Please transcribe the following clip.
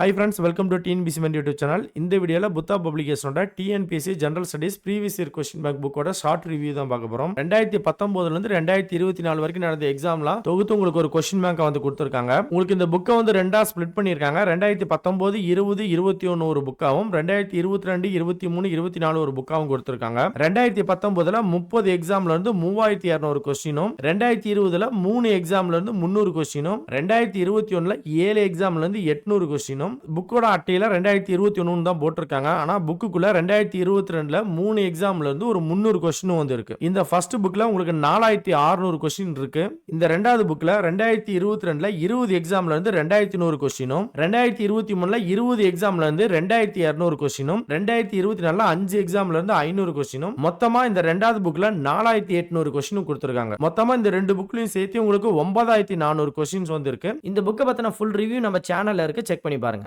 Hi friends, welcome to TNPC Mind YouTube channel. இந்த வீடியோல புத்தா பப்ளிகேஷனோட TNPC general studies previous year question bank புக்கோட short review தான் பார்க்க போறோம். 2019 ல இருந்து 2024 வரைக்கும் நடந்த எக்ஸாம்லாம் தொகுத்து உங்களுக்கு ஒரு கொஸ்டின் பேங்க் வந்து கொடுத்திருக்காங்க. உங்களுக்கு இந்த புக்கை வந்து ரெண்டா ஸ்ப்ளிட் பண்ணிருக்காங்க. 2019, 20, 21 ஒரு புக்காவும் 2022, 23, 24 ஒரு புக்காவும் கொடுத்திருக்காங்க. 2019ல 30 எக்ஸாம்ல இருந்து 3200 கொஸ்டினும் 2020ல 3 எக்ஸாம்ல இருந்து 300 கொஸ்டினும் 2021ல 7 எக்ஸாம்ல இருந்து 800 கொஸ்டினும் புக்கோட அட்டையில 2021 தான் போட்டிருக்காங்க. ஆனா புக்குக்குள்ள 2022ல 3 எக்ஸாம்ல இருந்து ஒரு 300 கொஸ்டின் வந்து இருக்கு. இந்த ஃபர்ஸ்ட் புக்ல உங்களுக்கு 4600 கொஸ்டின் இருக்கு. இந்த ரெண்டாவது புக்ல 2022ல 20 எக்ஸாம்ல இருந்து 2100 கொஸ்டினும் 2023ல 20 எக்ஸாம்ல இருந்து 2200 கொஸ்டினும் 2024ல 5 எக்ஸாம்ல இருந்து 500 கொஸ்டினும் மொத்தமா இந்த ரெண்டாவது புக்ல 4800 கொஸ்டின் கொடுத்திருக்காங்க. மொத்தமா இந்த ரெண்டு புக்லயும் சேர்த்து உங்களுக்கு 9400 கொஸ்டின்ஸ் வந்து இருக்கு. இந்த புக்கை பத்தின ஃபுல் ரிவ்யூ நம்ம சேனல்ல இருக்கு, செக் பண்ணி பாருங்க.